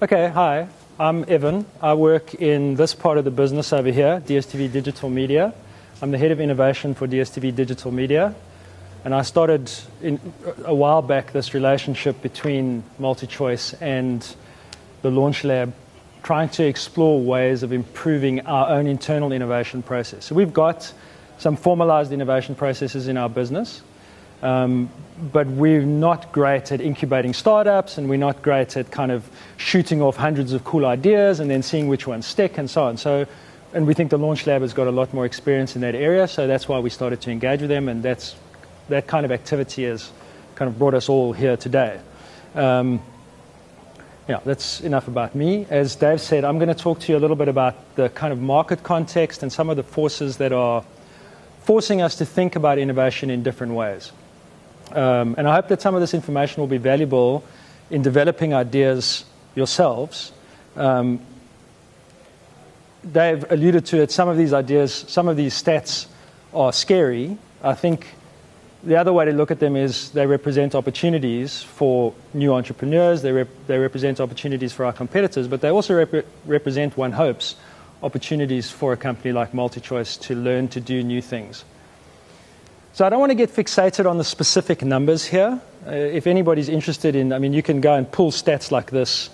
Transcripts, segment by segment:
Okay, hi, I'm Evan. I work in this part of the business over here, DSTV Digital Media. I'm the head of innovation for DSTV Digital Media. And I started a while back this relationship between MultiChoice and the Launch Lab, trying to explore ways of improving our own internal innovation process. So we've got some formalized innovation processes in our business, but we're not great at incubating startups, and we're not great at kind of shooting off hundreds of cool ideas and then seeing which ones stick and so on. And we think the Launch Lab has got a lot more experience in that area, so that's why we started to engage with them, and that kind of activity has kind of brought us all here today. Yeah, that's enough about me. As Dave said, I'm going to talk to you a little bit about the kind of market context and some of the forces that are forcing us to think about innovation in different ways. And I hope that some of this information will be valuable in developing ideas yourselves. Dave alluded to it, some of these ideas, some of these stats are scary. I think the other way to look at them is they represent opportunities for new entrepreneurs, they represent opportunities for our competitors, but they also represent, one hopes, opportunities for a company like MultiChoice to learn to do new things. So I don't want to get fixated on the specific numbers here. If anybody's interested in, I mean, you can go and pull stats like this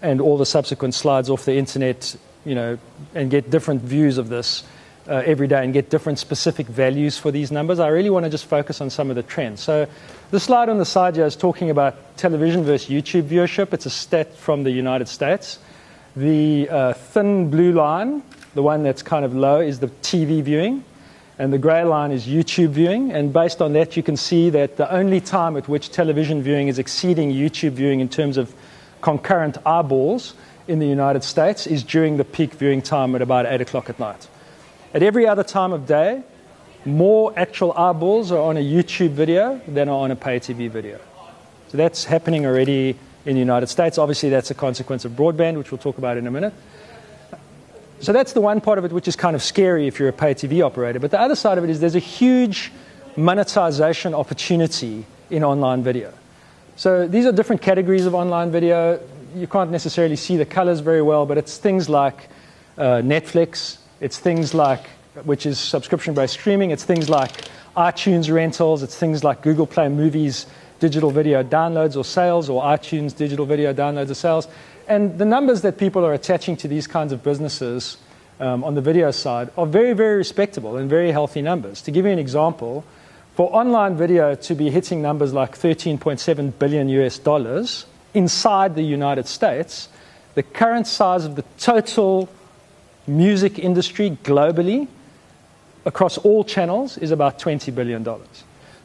and all the subsequent slides off the internet, you know, and get different views of this every day and get different specific values for these numbers. I really want to just focus on some of the trends. So the slide on the side here is talking about television versus YouTube viewership. It's a stat from the United States. The thin blue line, the one that's kind of low, is the TV viewing, and the grey line is YouTube viewing. And based on that, you can see that the only time at which television viewing is exceeding YouTube viewing in terms of concurrent eyeballs in the United States is during the peak viewing time at about 8 o'clock at night. At every other time of day, more actual eyeballs are on a YouTube video than are on a pay TV video. So that's happening already in the United States. Obviously, that's a consequence of broadband, which we'll talk about in a minute. So that's the one part of it which is kind of scary if you're a pay TV operator. But the other side of it is there's a huge monetization opportunity in online video. So these are different categories of online video. You can't necessarily see the colors very well, but it's things like Netflix. It's things like, which is subscription-based streaming. It's things like iTunes rentals. It's things like Google Play Movies, digital video downloads or sales, or iTunes digital video downloads or sales. And the numbers that people are attaching to these kinds of businesses on the video side are very, very respectable and very healthy numbers. To give you an example, for online video to be hitting numbers like $13.7 billion US inside the United States, the current size of the total music industry globally across all channels is about $20 billion.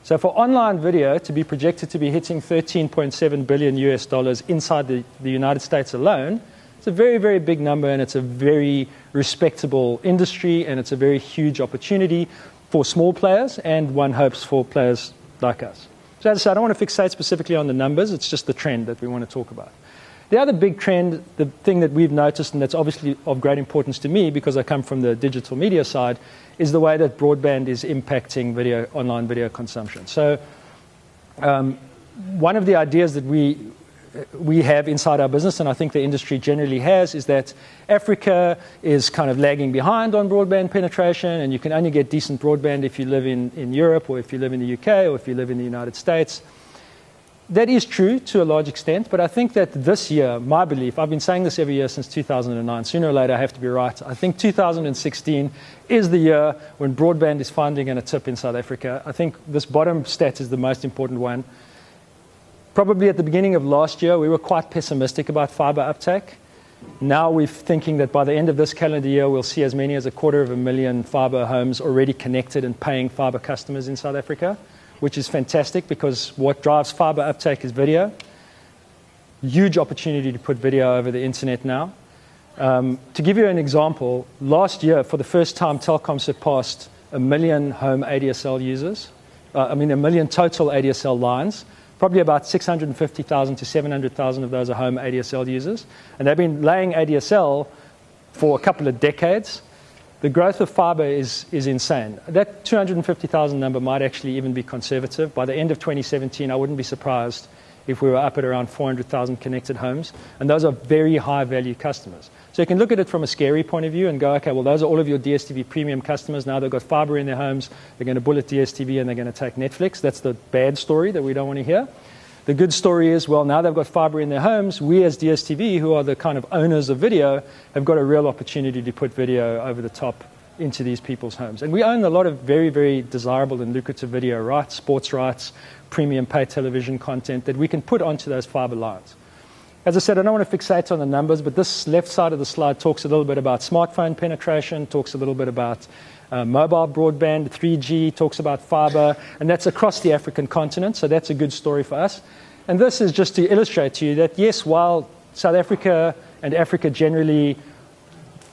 So for online video to be projected to be hitting $13.7 billion US inside the United States alone, it's a very, very big number, and it's a very respectable industry, and it's a very huge opportunity for small players, and one hopes for players like us. So as I said, I don't want to fixate specifically on the numbers, it's just the trend that we want to talk about. The other big trend, the thing that we've noticed, and that's obviously of great importance to me because I come from the digital media side, is the way that broadband is impacting online video consumption. So one of the ideas that we have inside our business, and I think the industry generally has, is that Africa is kind of lagging behind on broadband penetration, and you can only get decent broadband if you live in Europe, or if you live in the UK, or if you live in the United States. That is true to a large extent, but I think that this year, my belief, I've been saying this every year since 2009, sooner or later I have to be right. I think 2016 is the year when broadband is finally going to tip in South Africa. I think this bottom stat is the most important one. Probably at the beginning of last year, we were quite pessimistic about fiber uptake. Now we're thinking that by the end of this calendar year, we'll see as many as 250,000 fiber homes already connected and paying fiber customers in South Africa, which is fantastic because what drives fiber uptake is video. Huge opportunity to put video over the internet now. To give you an example, last year, for the first time, Telkom surpassed 1 million home ADSL users. 1 million total ADSL lines. Probably about 650,000 to 700,000 of those are home ADSL users. And they've been laying ADSL for a couple of decades. The growth of fiber is insane. That 250,000 number might actually even be conservative. By the end of 2017, I wouldn't be surprised if we were up at around 400,000 connected homes. And those are very high-value customers. So you can look at it from a scary point of view and go, okay, well, those are all of your DSTV premium customers. Now they've got fiber in their homes. They're going to bullet DSTV and they're going to take Netflix. That's the bad story that we don't want to hear. The good story is, well, now they've got fiber in their homes. We as DSTV, who are the kind of owners of video, have got a real opportunity to put video over the top into these people's homes. And we own a lot of very, very desirable and lucrative video rights, sports rights, premium pay television content that we can put onto those fiber lines. As I said, I don't want to fixate on the numbers, but this left side of the slide talks a little bit about smartphone penetration, talks a little bit about mobile broadband, 3G, talks about fiber, and that's across the African continent, so that's a good story for us. And this is just to illustrate to you that, yes, while South Africa and Africa generally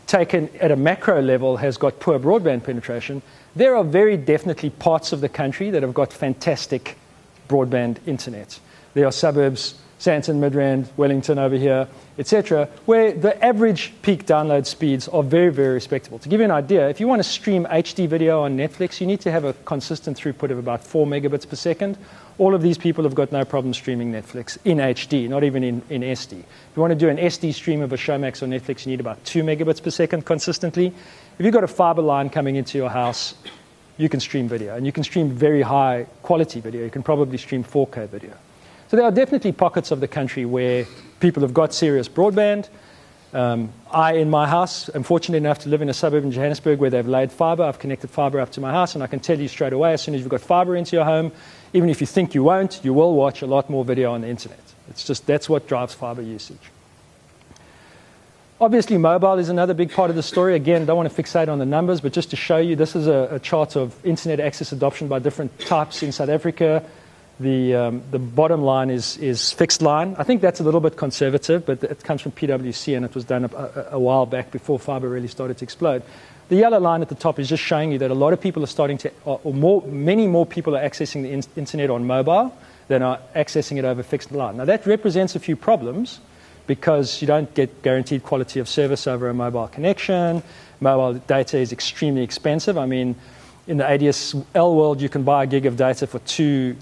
taken at a macro level has got poor broadband penetration, there are very definitely parts of the country that have got fantastic broadband internet. There are suburbs, Sandton, Midrand, Wellington over here, etc., where the average peak download speeds are very, very respectable. To give you an idea, if you want to stream HD video on Netflix, you need to have a consistent throughput of about 4 megabits per second. All of these people have got no problem streaming Netflix in HD, not even in SD. If you want to do an SD stream of a Showmax or Netflix, you need about 2 megabits per second consistently. If you've got a fiber line coming into your house, you can stream video, and you can stream very high quality video. You can probably stream 4K video. So there are definitely pockets of the country where people have got serious broadband. I, in my house, am fortunate enough to live in a suburb in Johannesburg where they've laid fiber. I've connected fiber up to my house, and I can tell you straight away, as soon as you've got fiber into your home, even if you think you won't, you will watch a lot more video on the internet. It's just, that's what drives fiber usage. Obviously, mobile is another big part of the story. Again, don't want to fixate on the numbers, but just to show you, this is a chart of internet access adoption by different types in South Africa. The bottom line is fixed line. I think that's a little bit conservative, but it comes from PwC, and it was done a while back before fiber really started to explode. The yellow line at the top is just showing you that a lot of people are starting to, many more people are accessing the internet on mobile than are accessing it over fixed line. Now, that represents a few problems because you don't get guaranteed quality of service over a mobile connection. Mobile data is extremely expensive. I mean, in the ADSL world, you can buy a gig of data for $2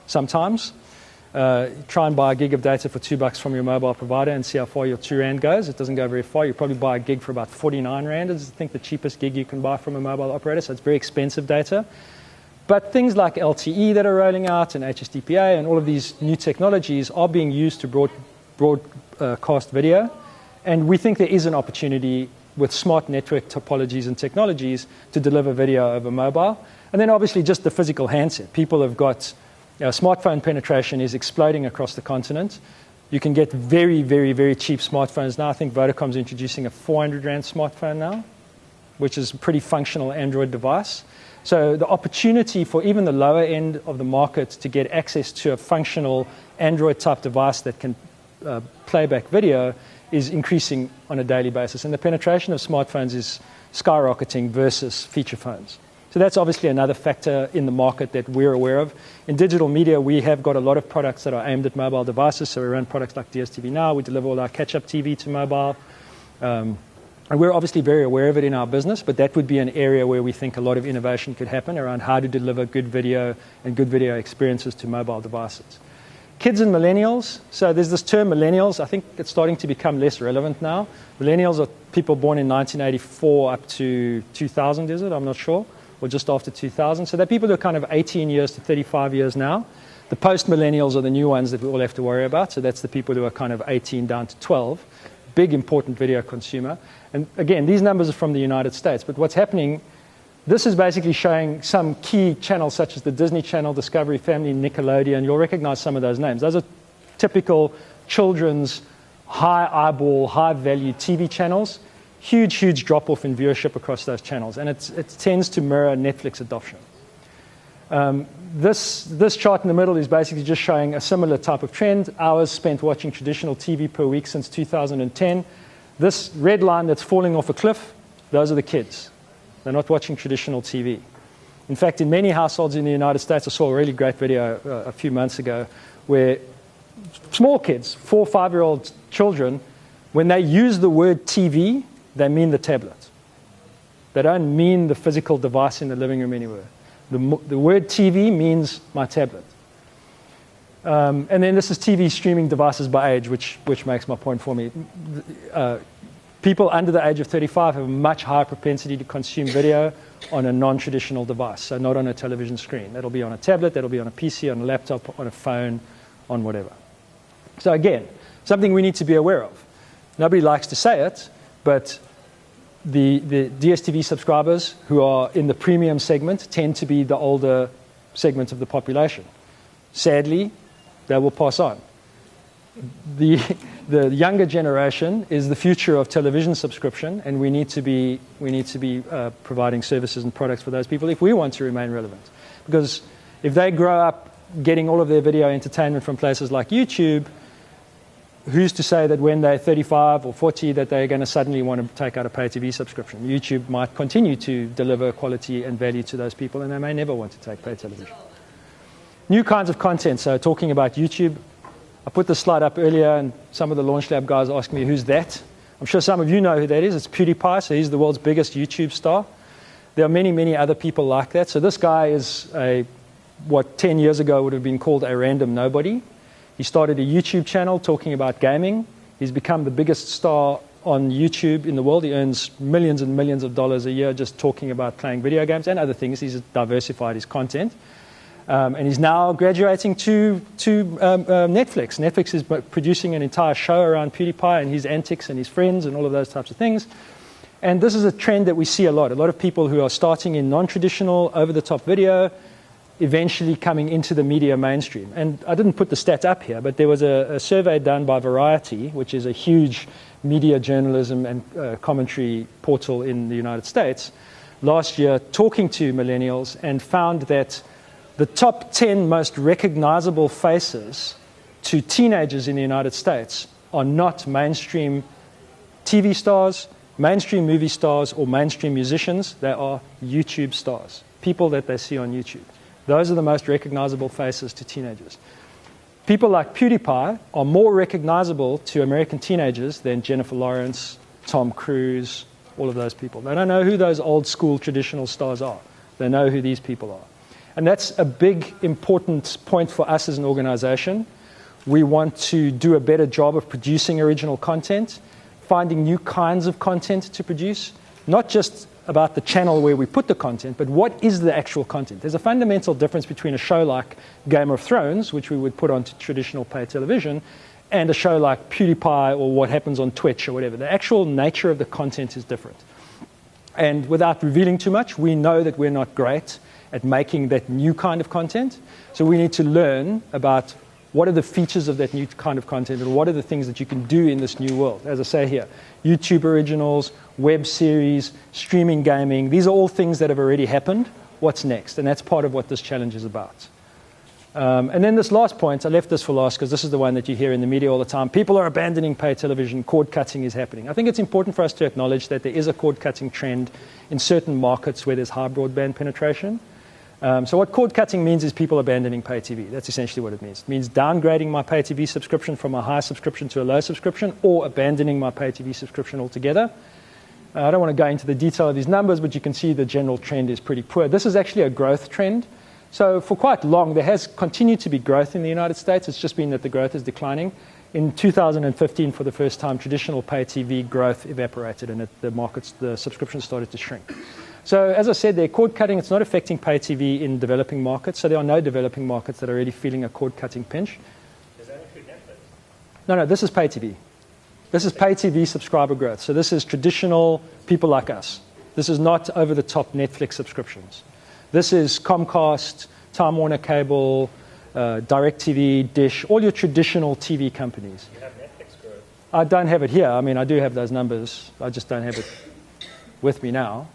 sometimes. Try and buy a gig of data for $2 from your mobile provider and see how far your R2 goes. It doesn't go very far. You probably buy a gig for about 49 Rand. Is, I think, the cheapest gig you can buy from a mobile operator, so it's very expensive data. But things like LTE that are rolling out and HSDPA and all of these new technologies are being used to broadcast video. And we think there is an opportunity with smart network topologies and technologies to deliver video over mobile. And then obviously just the physical handset. People have got, smartphone penetration is exploding across the continent. You can get very, very, very cheap smartphones now. I think Vodacom's introducing a 400 Rand smartphone now, which is a pretty functional Android device. So the opportunity for even the lower end of the market to get access to a functional Android-type device that can play back video is increasing on a daily basis. And the penetration of smartphones is skyrocketing versus feature phones. So that's obviously another factor in the market that we're aware of. In digital media, we have got a lot of products that are aimed at mobile devices. So we run products like DSTV Now. We deliver all our catch-up TV to mobile. And we're obviously very aware of it in our business, but that would be an area where we think a lot of innovation could happen around how to deliver good video and good video experiences to mobile devices. Kids and millennials. So there's this term millennials. I think it's starting to become less relevant now. Millennials are people born in 1984 up to 2000, is it? I'm not sure. Or just after 2000. So they're people who are kind of 18 years to 35 years now. The post-millennials are the new ones that we all have to worry about. So that's the people who are kind of 18 down to 12. Big, important video consumer. And again, these numbers are from the United States. But what's happening, this is basically showing some key channels such as the Disney Channel, Discovery Family, Nickelodeon. You'll recognize some of those names. Those are typical children's high eyeball, high value TV channels. Huge, huge drop-off in viewership across those channels. And it tends to mirror Netflix adoption. This chart in the middle is basically just showing a similar type of trend. Hours spent watching traditional TV per week since 2010. This red line that's falling off a cliff, those are the kids. They're not watching traditional TV. In fact, in many households in the United States, I saw a really great video a few months ago where small kids, 4 or 5-year-old children, when they use the word TV, they mean the tablet. They don't mean the physical device in the living room anywhere. The word TV means my tablet. And then this is TV streaming devices by age, which makes my point for me. People under the age of 35 have a much higher propensity to consume video on a non-traditional device, so not on a television screen. That'll be on a tablet, that'll be on a PC, on a laptop, on a phone, on whatever. So again, something we need to be aware of. Nobody likes to say it, but the DSTV subscribers who are in the premium segment tend to be the older segment of the population. Sadly, they will pass on. The younger generation is the future of television subscription, and we need to be providing services and products for those people if we want to remain relevant. Because if they grow up getting all of their video entertainment from places like YouTube, who's to say that when they're 35 or 40 that they're going to suddenly want to take out a pay TV subscription? YouTube might continue to deliver quality and value to those people, and they may never want to take pay television. New kinds of content. So talking about YouTube, I put this slide up earlier, and some of the Launch Lab guys asked me, who's that? I'm sure some of you know who that is. It's PewDiePie, so he's the world's biggest YouTube star. There are many, many other people like that. So this guy is what 10 years ago would have been called a random nobody. He started a YouTube channel talking about gaming. He's become the biggest star on YouTube in the world. He earns millions and millions of dollars a year just talking about playing video games and other things. He's diversified his content. And he's now graduating to Netflix. Netflix is producing an entire show around PewDiePie and his antics and his friends and all of those types of things. And this is a trend that we see a lot. A lot of people who are starting in non-traditional, over-the-top video, eventually coming into the media mainstream. And I didn't put the stats up here, but there was a survey done by Variety, which is a huge media journalism and commentary portal in the United States, last year talking to millennials, and found that the top 10 most recognizable faces to teenagers in the United States are not mainstream TV stars, mainstream movie stars, or mainstream musicians. They are YouTube stars, people that they see on YouTube. Those are the most recognizable faces to teenagers. People like PewDiePie are more recognizable to American teenagers than Jennifer Lawrence, Tom Cruise, all of those people. They don't know who those old school traditional stars are. They know who these people are. And that's a big, important point for us as an organization. We want to do a better job of producing original content, finding new kinds of content to produce, not just about the channel where we put the content, but what is the actual content. There's a fundamental difference between a show like Game of Thrones, which we would put onto traditional pay television, and a show like PewDiePie or what happens on Twitch or whatever. The actual nature of the content is different. And without revealing too much, we know that we're not great at making that new kind of content. So we need to learn about what are the features of that new kind of content and what are the things that you can do in this new world. As I say here, YouTube originals, web series, streaming gaming, these are all things that have already happened. What's next? And that's part of what this challenge is about. And then this last point, I left this for last because this is the one that you hear in the media all the time. People are abandoning pay television. Cord cutting is happening. I think it's important for us to acknowledge that there is a cord cutting trend in certain markets where there's high broadband penetration. So what cord cutting means is people abandoning pay TV. That's essentially what it means. It means downgrading my pay TV subscription from a high subscription to a low subscription, or abandoning my pay TV subscription altogether. I don't want to go into the detail of these numbers, but you can see the general trend is pretty poor. This is actually a growth trend. So for quite long, there has continued to be growth in the United States. It's just been that the growth is declining. In 2015, for the first time, traditional pay TV growth evaporated, and the subscriptions started to shrink. So as I said, they're cord cutting. It's not affecting pay TV in developing markets. So there are no developing markets that are already feeling a cord cutting pinch. Does that include Netflix? No, this is pay TV. This is pay TV subscriber growth. So this is traditional people like us. This is not over-the-top Netflix subscriptions. This is Comcast, Time Warner Cable, DirecTV, Dish, all your traditional TV companies. You have Netflix growth. I don't have it here. I mean, I do have those numbers. I just don't have it with me now.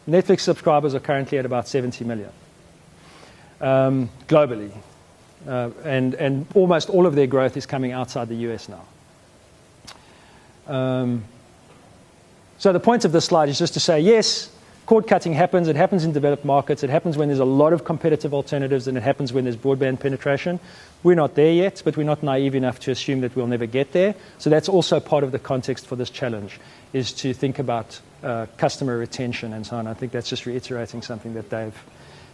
Netflix subscribers are currently at about 70 million globally. And almost all of their growth is coming outside the US now. So the point of this slide is just to say, yes, cord cutting happens. It happens in developed markets. It happens when there's a lot of competitive alternatives, and it happens when there's broadband penetration. We're not there yet, but we're not naive enough to assume that we'll never get there. So that's also part of the context for this challenge, is to think about customer retention and so on. I think that's just reiterating something that Dave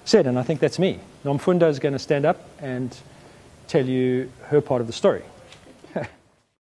said, and I think that's me. Nomfundo is going to stand up and tell you her part of the story.